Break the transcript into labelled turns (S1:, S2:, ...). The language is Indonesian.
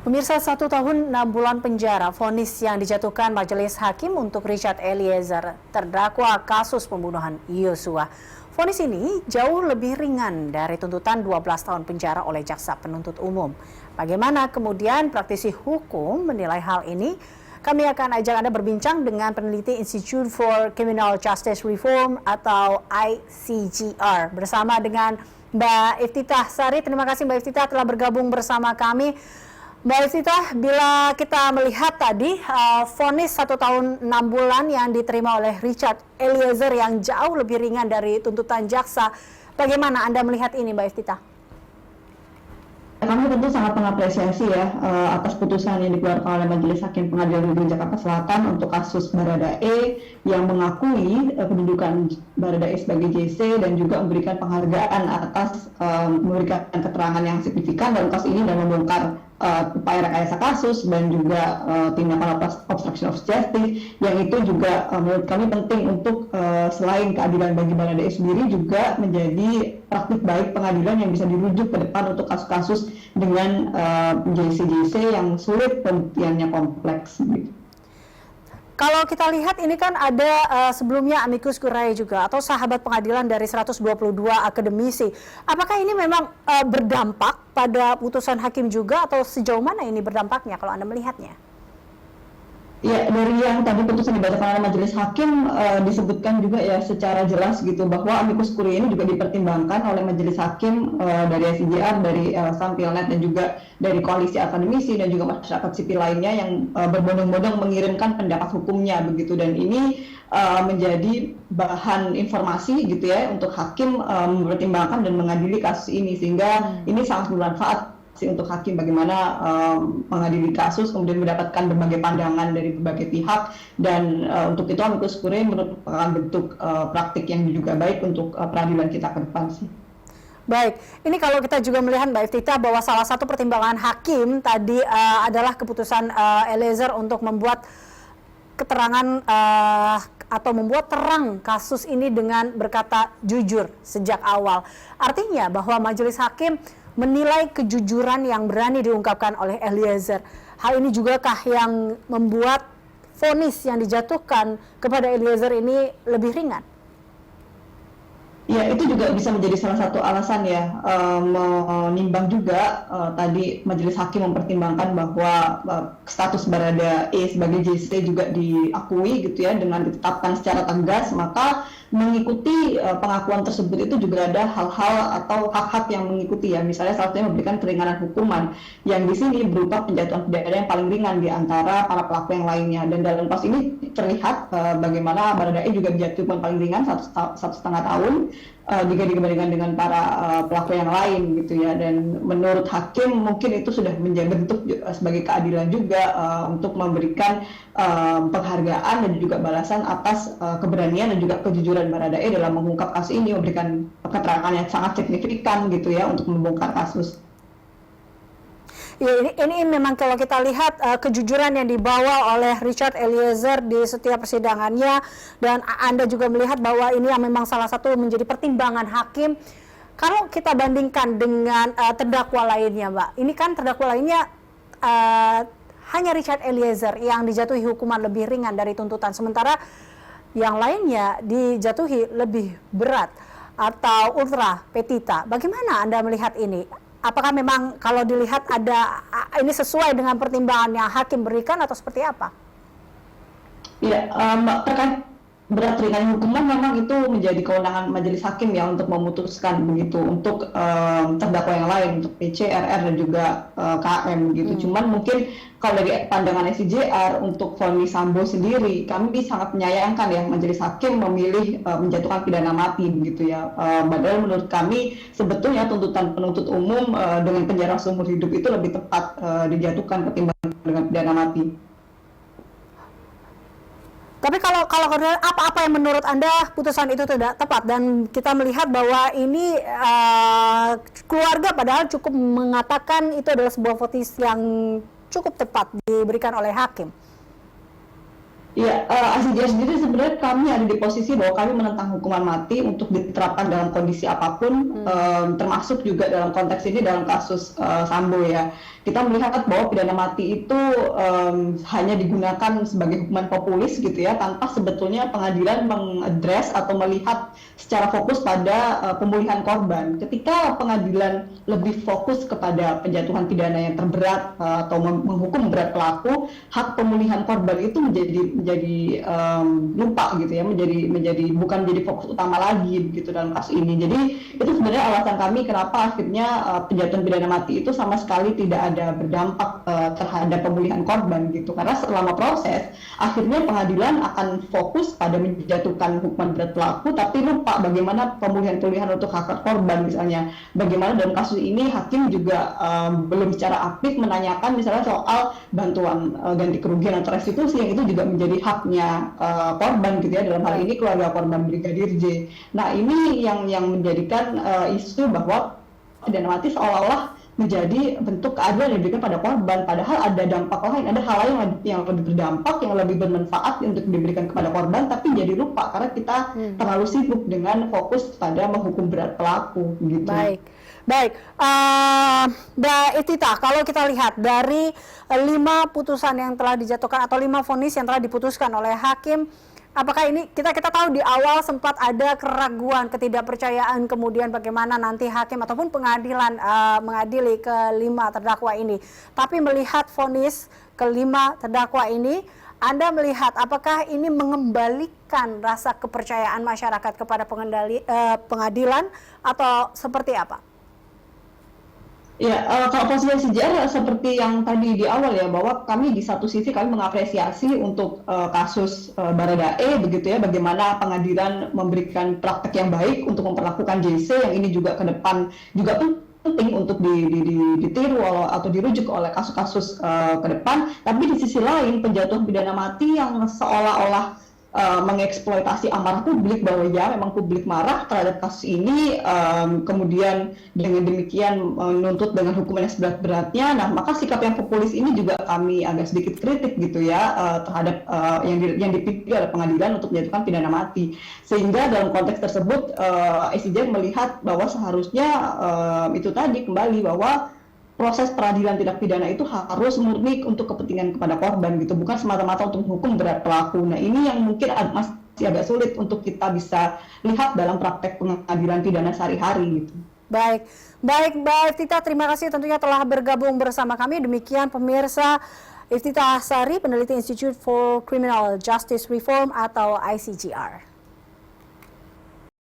S1: Pemirsa, 1 tahun 6 bulan penjara vonis yang dijatuhkan Majelis Hakim untuk Richard Eliezer, terdakwa kasus pembunuhan Yosua. Vonis ini jauh lebih ringan dari tuntutan 12 tahun penjara oleh jaksa penuntut umum. Bagaimana kemudian praktisi hukum menilai hal ini? Kami akan ajak Anda berbincang dengan peneliti Institute for Criminal Justice Reform atau ICJR bersama dengan Mbak Iftitah Sari. Terima kasih Mbak Iftitah telah bergabung bersama kami. Mbak Iftitah, bila kita melihat tadi vonis 1 tahun 6 bulan yang diterima oleh Richard Eliezer yang jauh lebih ringan dari tuntutan jaksa, bagaimana Anda melihat ini Mbak Iftitah?
S2: Kami tentu sangat mengapresiasi ya atas putusan yang dikeluarkan oleh Majelis Hakim Pengadilan Negeri Jakarta Selatan untuk kasus Baradae yang mengakui kedudukan Baradae sebagai JC dan juga memberikan penghargaan atas memberikan keterangan yang signifikan dalam kasus ini dan membongkar upaya rekayasa kasus dan juga tindakan obstruction of justice yang itu juga menurut kami penting untuk selain keadilan bagi Baradae sendiri juga menjadi praktik baik pengadilan yang bisa dirujuk ke depan untuk kasus-kasus dengan JC-JC yang sulit pembuktiannya kompleks.
S1: Kalau kita lihat ini kan ada sebelumnya amicus curiae juga atau sahabat pengadilan dari 122 akademisi. Apakah ini memang berdampak pada putusan hakim juga atau sejauh mana ini berdampaknya kalau Anda melihatnya?
S2: Ya, dari yang tadi putusan dibacakan oleh Majelis Hakim disebutkan juga ya secara jelas gitu bahwa amicus curiae ini juga dipertimbangkan oleh Majelis Hakim dari ICJR, dari Sampilnet dan juga dari koalisi akademisi dan juga masyarakat sipil lainnya yang berbondong-bondong mengirimkan pendapat hukumnya begitu, dan ini menjadi bahan informasi gitu ya untuk hakim mempertimbangkan dan mengadili kasus ini, sehingga ini sangat bermanfaat untuk hakim bagaimana mengadili kasus kemudian mendapatkan berbagai pandangan dari berbagai pihak, dan untuk itu amicus curiae merupakan bentuk praktik yang juga baik untuk peradilan kita ke depan sih.
S1: Baik, ini kalau kita juga melihat Mbak Iftitah bahwa salah satu pertimbangan hakim tadi adalah keputusan Eliezer untuk membuat keterangan atau membuat terang kasus ini dengan berkata jujur sejak awal. Artinya bahwa majelis hakim menilai kejujuran yang berani diungkapkan oleh Eliezer. Hal ini juga kah yang membuat vonis yang dijatuhkan kepada Eliezer ini lebih ringan?
S2: Ya, itu juga bisa menjadi salah satu alasan ya, menimbang juga tadi Majelis Hakim mempertimbangkan bahwa status Baradae sebagai JC juga diakui gitu ya dengan ditetapkan secara tegas, maka mengikuti pengakuan tersebut itu juga ada hal-hal atau hak-hak yang mengikuti ya, misalnya salah satunya memberikan keringanan hukuman yang di sini berupa penjatuhan pidana yang paling ringan di antara para pelaku yang lainnya, dan dalam kasus ini terlihat bagaimana Baradae juga dijatuhkan paling ringan 1,5 tahun jika dibandingkan dengan para pelaku yang lain gitu ya, dan menurut hakim mungkin itu sudah menjadi bentuk sebagai keadilan juga untuk memberikan penghargaan dan juga balasan atas keberanian dan juga kejujuran Baradae dalam mengungkap kasus ini, memberikan keterangan yang sangat signifikan gitu ya untuk membongkar kasus.
S1: Ya, ini memang kalau kita lihat kejujuran yang dibawa oleh Richard Eliezer di setiap persidangannya, dan Anda juga melihat bahwa ini yang memang salah satu menjadi pertimbangan hakim. Kalau kita bandingkan dengan terdakwa lainnya, Mbak, ini kan terdakwa lainnya hanya Richard Eliezer yang dijatuhi hukuman lebih ringan dari tuntutan, sementara yang lainnya dijatuhi lebih berat atau ultra petita. Bagaimana Anda melihat ini? Apakah memang kalau dilihat ada ini sesuai dengan pertimbangan yang hakim berikan atau seperti apa?
S2: Ya, terkait berat ringan hukuman memang itu menjadi kewenangan majelis hakim ya untuk memutuskan begitu untuk terdakwa yang lain, untuk PC, RR dan juga KM gitu. Cuman mungkin kalau dari pandangan ICJR untuk vonis Sambo sendiri, kami sangat menyayangkan ya majelis hakim memilih menjatuhkan pidana mati begitu ya. Padahal menurut kami sebetulnya tuntutan penuntut umum dengan penjara seumur hidup itu lebih tepat dijatuhkan ketimbang dengan pidana mati.
S1: Tapi kalau apa yang menurut Anda putusan itu tidak tepat, dan kita melihat bahwa ini keluarga padahal cukup mengatakan itu adalah sebuah vonis yang cukup tepat diberikan oleh hakim.
S2: Ya, ICJR sendiri sebenarnya kami ada di posisi bahwa kami menentang hukuman mati untuk diterapkan dalam kondisi apapun, termasuk juga dalam konteks ini dalam kasus Sambo ya. kita melihat bahwa pidana mati itu hanya digunakan sebagai hukuman populis gitu ya, tanpa sebetulnya pengadilan mengadres atau melihat secara fokus pada pemulihan korban. Ketika pengadilan lebih fokus kepada penjatuhan pidana yang terberat atau menghukum berat pelaku, hak pemulihan korban itu menjadi lupa gitu ya, menjadi bukan menjadi fokus utama lagi gitu dalam kasus ini. Jadi itu sebenarnya alasan kami kenapa akhirnya penjatuhan pidana mati itu sama sekali tidak ada berdampak terhadap pemulihan korban gitu, karena selama proses akhirnya pengadilan akan fokus pada menjatuhkan hukuman berat pelaku tapi lupa bagaimana pemulihan untuk hak korban. Misalnya bagaimana dalam kasus ini hakim juga belum secara aktif menanyakan misalnya soal bantuan ganti kerugian atau restitusi, yang itu juga menjadi haknya korban gitu ya, dalam hal ini keluarga korban Brigadir J. Nah ini yang menjadikan isu bahwa pidana mati seolah-olah menjadi bentuk keadilan yang diberikan pada korban, padahal ada dampak lain, ada hal lain yang lebih berdampak, yang lebih bermanfaat untuk diberikan kepada korban, tapi jadi lupa karena kita terlalu sibuk dengan fokus pada menghukum berat pelaku gitu.
S1: Baik, Mbak Iftitah, kalau kita lihat dari 5 putusan yang telah dijatuhkan atau 5 vonis yang telah diputuskan oleh hakim, apakah ini kita tahu di awal sempat ada keraguan, ketidakpercayaan, kemudian bagaimana nanti hakim ataupun pengadilan mengadili kelima terdakwa ini. Tapi melihat vonis kelima terdakwa ini, Anda melihat apakah ini mengembalikan rasa kepercayaan masyarakat kepada pengadilan atau seperti apa?
S2: Ya, kalau posisi sejarah seperti yang tadi di awal ya, bahwa kami di satu sisi kami mengapresiasi untuk kasus Baradae begitu ya, bagaimana pengadilan memberikan praktek yang baik untuk memperlakukan JC, yang ini juga ke depan juga penting untuk ditiru atau dirujuk oleh kasus-kasus ke depan. Tapi di sisi lain penjatuhan pidana mati yang seolah-olah mengeksploitasi amarah publik, bahwa ya memang publik marah terhadap kasus ini, kemudian dengan demikian menuntut dengan hukuman yang seberat-beratnya. Nah, maka sikap yang populis ini juga kami agak sedikit kritik gitu ya, terhadap yang dipilih oleh pengadilan untuk menjatuhkan pidana mati. Sehingga dalam konteks tersebut ICJ melihat bahwa seharusnya itu tadi kembali bahwa proses peradilan tindak pidana itu harus murni untuk kepentingan kepada korban gitu, bukan semata-mata untuk hukum berat pelaku. Nah ini yang mungkin masih agak sulit untuk kita bisa lihat dalam praktek pengadilan pidana sehari-hari gitu.
S1: Baik, Mbak Iftitah, terima kasih tentunya telah bergabung bersama kami. Demikian pemirsa, Iftitah Sari, peneliti Institute for Criminal Justice Reform atau ICGR.